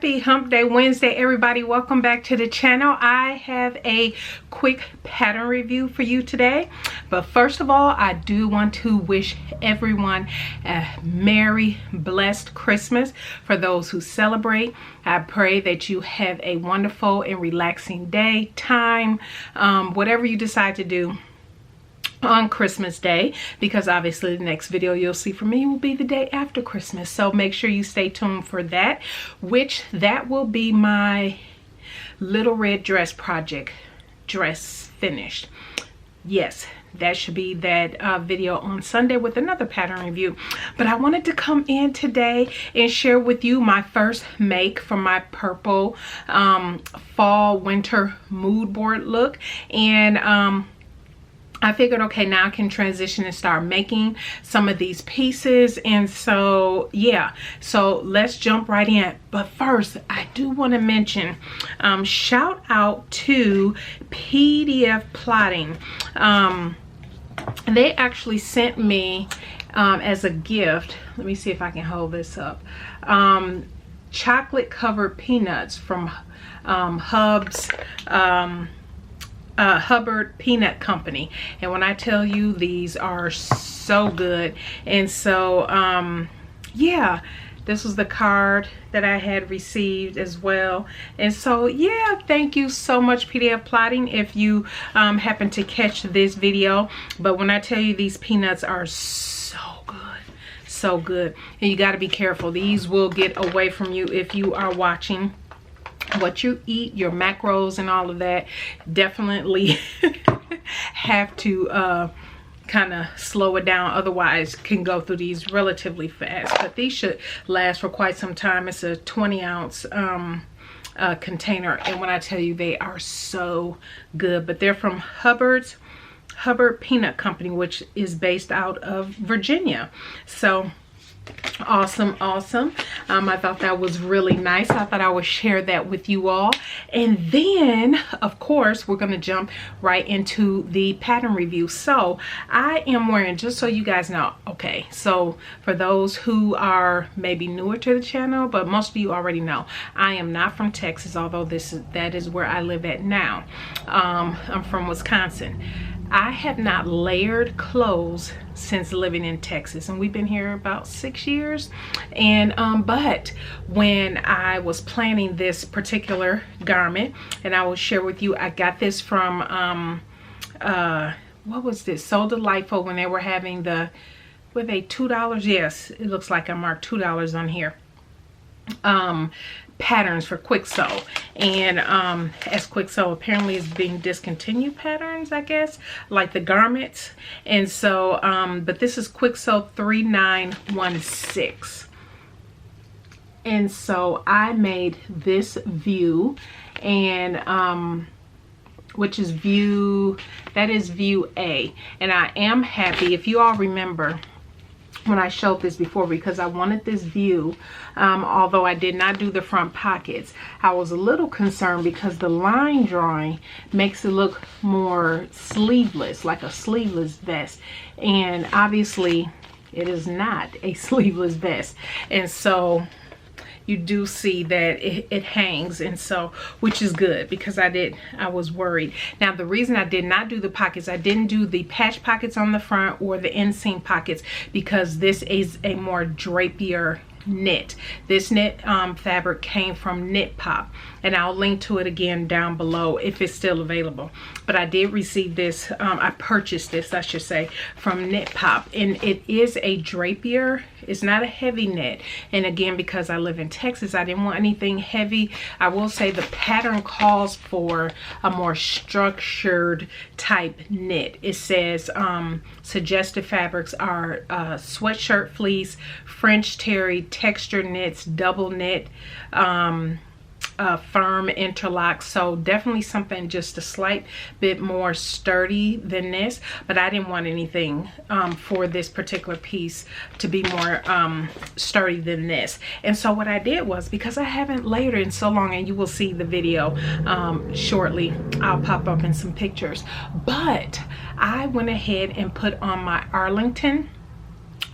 Happy Hump Day Wednesday, everybody. Welcome back to the channel. I have a quick pattern review for you today. But first of all, I do want to wish everyone a Merry, blessed Christmas. For those who celebrate, I pray that you have a wonderful and relaxing day, time, whatever you decide to do on Christmas Day, because obviously the next video you'll see from me will be the day after Christmas. So make sure you stay tuned for that, which that will be my little red dress project, dress finished. Yes, that should be that video on Sunday with another pattern review. But I wanted to come in today and share with you my first make for my purple fall winter mood board look. And I figured, okay, now I can transition and start making some of these pieces. And so, yeah, so let's jump right in. But first, I do want to mention, shout out to PDF Plotting. They actually sent me as a gift, let me see if I can hold this up, chocolate covered peanuts from Hubbard Peanut Company. And when I tell you, these are so good. And so yeah, this was the card that I had received as well. And so yeah, thank you so much, PDF Plotting, if you happen to catch this video. But when I tell you, these peanuts are so good, and you got to be careful. These will get away from you if you are watching what you eat, your macros and all of that. Definitely have to kind of slow it down, otherwise can go through these relatively fast. But these should last for quite some time. It's a 20-ounce container, and when I tell you, they are so good. But they're from Hubbard Peanut Company, which is based out of Virginia. So awesome. I thought that was really nice. I thought I would share that with you all. And then of course we're going to jump right into the pattern review. So I am wearing, just so you guys know, okay, so for those who are maybe newer to the channel, but most of you already know, I am not from Texas, although that is where I live at now. I'm from Wisconsin. I have not layered clothes since living in Texas, and we've been here about 6 years. And but when I was planning this particular garment, and I will share with you, I got this from what was this, So Delightful, when they were having the, were they $2? Yes, it looks like I marked $2 on here. Patterns for Kwik Sew. And as Kwik Sew apparently is being discontinued patterns, I guess, like the garments. And so but this is Kwik Sew 3916. and so I made this view, and which is view, that is view A. And I am happy, if you all remember when I showed this before, because I wanted this view, although I did not do the front pockets. I was a little concerned because the line drawing makes it look more sleeveless, like a sleeveless vest, and obviously it is not a sleeveless vest. And so you do see that it hangs, and so, which is good, because I was worried. Now the reason I did not do the pockets, I didn't do the patch pockets on the front or the inseam pockets, because this is a more drapier knit. This knit fabric came from Knitpop, and I'll link to it again down below if it's still available. But I did receive this, I purchased this, I should say, from Knitpop, and it is a drapier. It's not a heavy knit, and again, because I live in Texas, I didn't want anything heavy. I will say the pattern calls for a more structured type knit. It says suggested fabrics are sweatshirt fleece, French terry, texture knits, double knit, firm interlock. So definitely something just a slight bit more sturdy than this, but I didn't want anything for this particular piece to be more sturdy than this. And so what I did was, because I haven't layered it in so long, and you will see the video shortly, I'll pop up in some pictures, but I went ahead and put on my Arlington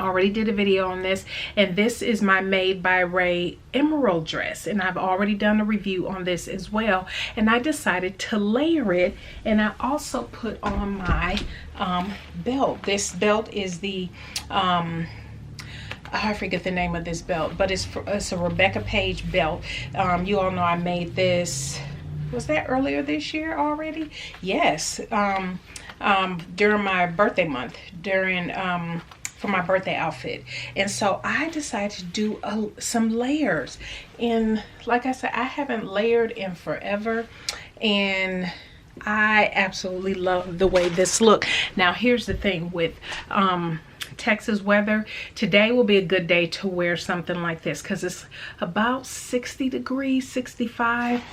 already did a video on this, and this is my Made by Ray emerald dress, and I've already done a review on this as well. And I decided to layer it, and I also put on my belt. This belt is the I forget the name of this belt, but it's a Rebecca Page belt. You all know I made this, was that earlier this year already? Yes, during my birthday month, for my birthday outfit. And so I decided to do some layers, and like I said, I haven't layered in forever, and I absolutely love the way this look. Now here's the thing with Texas weather, today will be a good day to wear something like this because it's about 60 degrees, 65.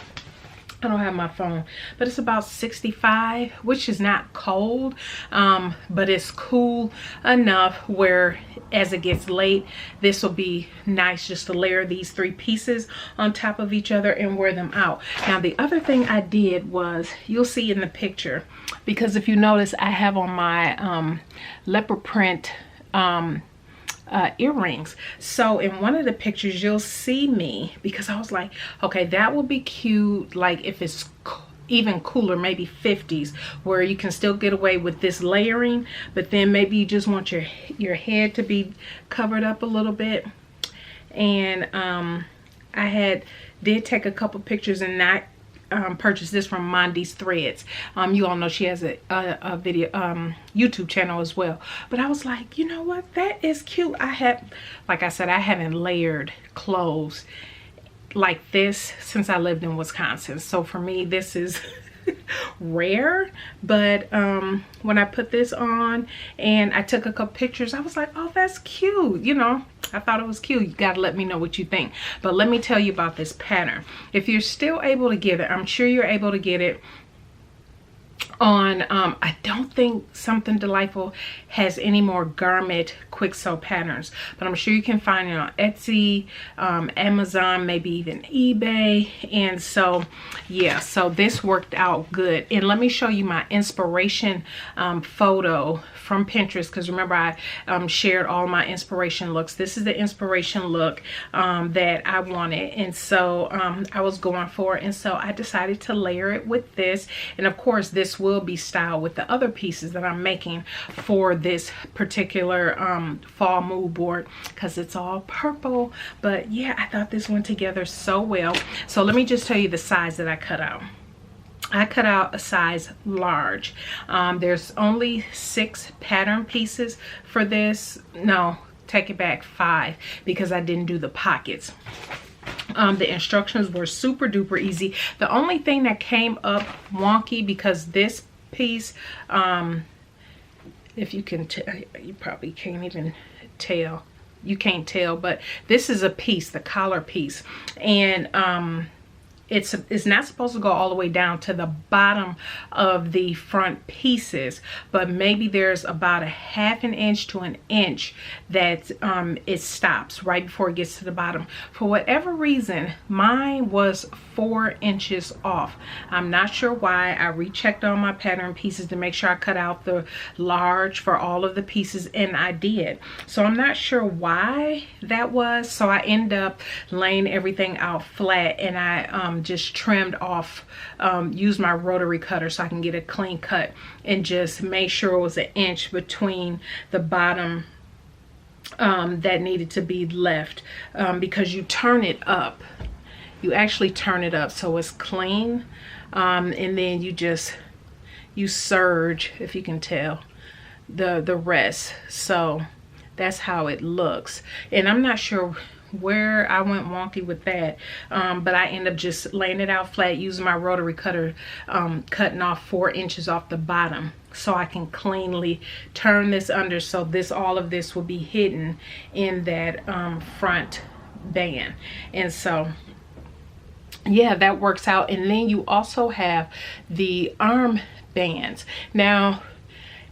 I don't have my phone, but it's about 65, which is not cold, but it's cool enough where as it gets late, this will be nice just to layer these 3 pieces on top of each other and wear them out. Now, the other thing I did was, you'll see in the picture, because if you notice, I have on my leopard print earrings. So in one of the pictures you'll see me, because I was like, okay, that will be cute, like if it's even cooler, maybe 50s, where you can still get away with this layering, but then maybe you just want your head to be covered up a little bit. And I did take a couple pictures and not purchased this from Mondi's Threads. You all know she has a video YouTube channel as well, but I was like, you know what, that is cute. Like I said, I haven't layered clothes like this since I lived in Wisconsin, so for me this is rare. But when I put this on and I took a couple pictures, I was like, oh, that's cute. You know, I thought it was cute. You gotta let me know what you think. But let me tell you about this pattern. If you're still able to get it, I'm sure you're able to get it on I don't think Something Delightful has any more garment quick sew patterns, but I'm sure you can find it on Etsy, Amazon, maybe even eBay. And so yeah, so this worked out good. And let me show you my inspiration photo from Pinterest, because remember I shared all my inspiration looks. This is the inspiration look that I wanted, and so I was going for it, and so I decided to layer it with this. And of course this will be styled with the other pieces that I'm making for this particular fall mood board, because it's all purple. But yeah, I thought this went together so well. So let me just tell you the size that I cut out. I cut out a size large. There's only 6 pattern pieces for this. No, take it back, 5, because I didn't do the pockets. The instructions were super duper easy. The only thing that came up wonky, because this piece, if you can tell, you probably can't even tell. You can't tell, but this is a piece, the collar piece, and it's not supposed to go all the way down to the bottom of the front pieces, but maybe there's about a 1/2 inch to 1 inch that it stops right before it gets to the bottom. For whatever reason, mine was 4 inches off. I'm not sure why. I rechecked all my pattern pieces to make sure I cut out the large for all of the pieces, and I did. So I'm not sure why that was. So I end up laying everything out flat, and I just trimmed off, used my rotary cutter so I can get a clean cut, and just make sure it was 1 inch between the bottom that needed to be left, because you turn it up. You actually turn it up so it's clean, and then you serge, if you can tell, the rest. So that's how it looks. And I'm not sure where I went wonky with that, but I end up just laying it out flat, using my rotary cutter, cutting off 4 inches off the bottom so I can cleanly turn this under, so this, all of this will be hidden in that front band. And so yeah, that works out. And then you also have the arm bands. Now,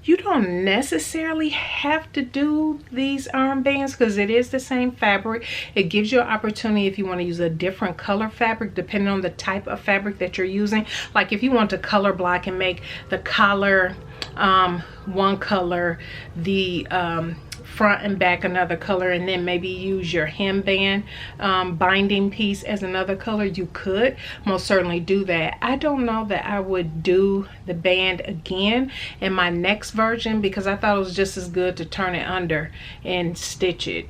you don't necessarily have to do these armbands because it is the same fabric. It gives you an opportunity if you want to use a different color fabric depending on the type of fabric that you're using. Like if you want to color block and make the collar one color, the front and back another color, and then maybe use your hemband binding piece as another color, you could most certainly do that. I don't know that I would do the band again in my next version, because I thought it was just as good to turn it under and stitch it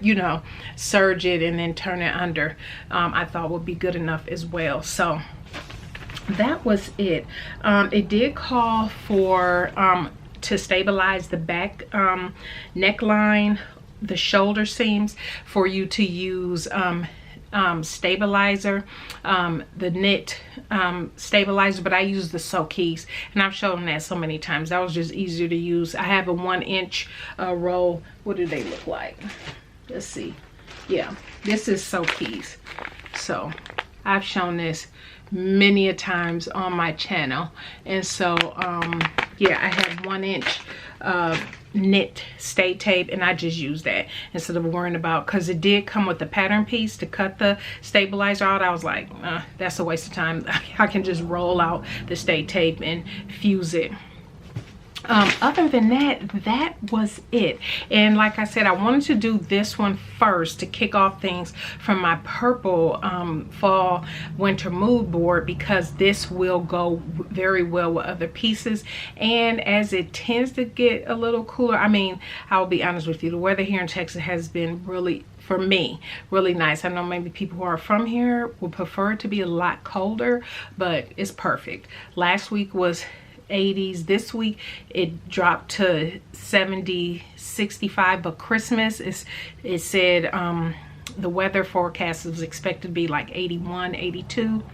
you know, serge it and then turn it under. I thought would be good enough as well. So that was it. It did call for to stabilize the back neckline, the shoulder seams, for you to use stabilizer, the knit stabilizer, but I use the Soakese, and I've shown that so many times. That was just easier to use. I have a 1-inch roll. What do they look like? Let's see. Yeah, this is Soakese. So I've shown this many a times on my channel, and so yeah, I have 1-inch knit stay tape, and I just use that instead of worrying about, because it did come with the pattern piece to cut the stabilizer out. I was like, that's a waste of time. I can just roll out the stay tape and fuse it. Other than that, that was it. And like I said, I wanted to do this one first to kick off things from my purple fall winter mood board, because this will go very well with other pieces. And as it tends to get a little cooler, I mean, I'll be honest with you, the weather here in Texas has been really, for me, really nice. I know maybe people who are from here would prefer it to be a lot colder, but it's perfect. Last week was 80s. This week it dropped to 70, 65, but Christmas is, it said the weather forecast was expected to be like 81, 82.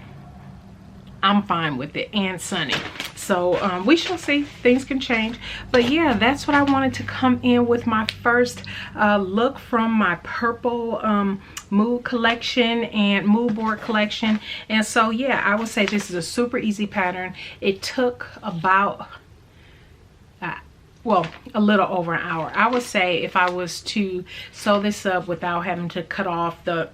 I'm fine with it, and sunny. So we shall see. Things can change. But yeah, that's what I wanted to come in with, my first look from my purple mood collection and mood board collection. And so yeah, I would say this is a super easy pattern. It took about well, a little over an hour. I would say if I was to sew this up without having to cut off the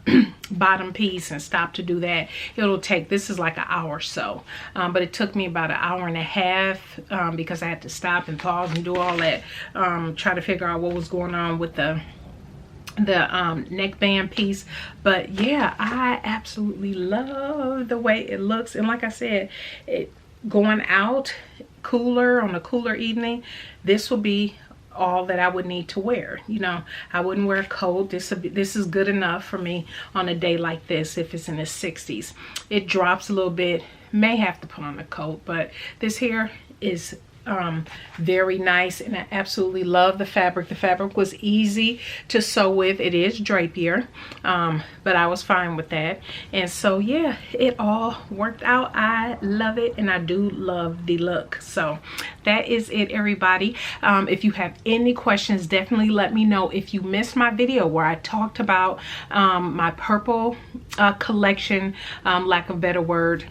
bottom piece and stop to do that, it'll take, this is like an hour or so. But it took me about an hour and a half because I had to stop and pause and do all that, try to figure out what was going on with the neckband piece. But yeah, I absolutely love the way it looks. And like I said, it going out cooler on a cooler evening, this will be all that I would need to wear. You know, I wouldn't wear a coat. This is good enough for me on a day like this if it's in the 60s. It drops a little bit, may have to put on a coat, but this here is very nice, and I absolutely love the fabric. The fabric was easy to sew with. It is drapier, but I was fine with that. And so yeah, it all worked out. I love it, and I do love the look. So that is it, everybody. If you have any questions, definitely let me know. If you missed my video where I talked about my purple collection, lack of a better word,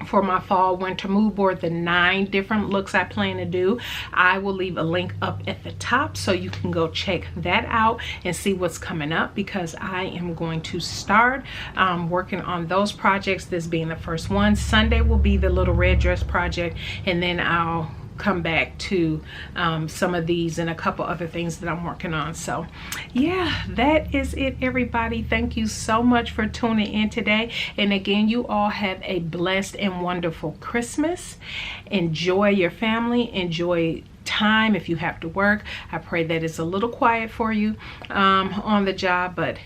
for my fall winter mood board, the 9 different looks I plan to do, I will leave a link up at the top so you can go check that out and see what's coming up, because I am going to start working on those projects, this being the first one. Sunday will be the little red dress project, and then I'll come back to some of these and a couple other things that I'm working on. So yeah, that is it, everybody. Thank you so much for tuning in today, and again, you all have a blessed and wonderful Christmas. Enjoy your family, enjoy time. If you have to work, I pray that it's a little quiet for you on the job, but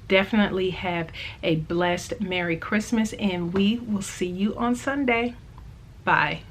definitely have a blessed Merry Christmas, and we will see you on Sunday. Bye.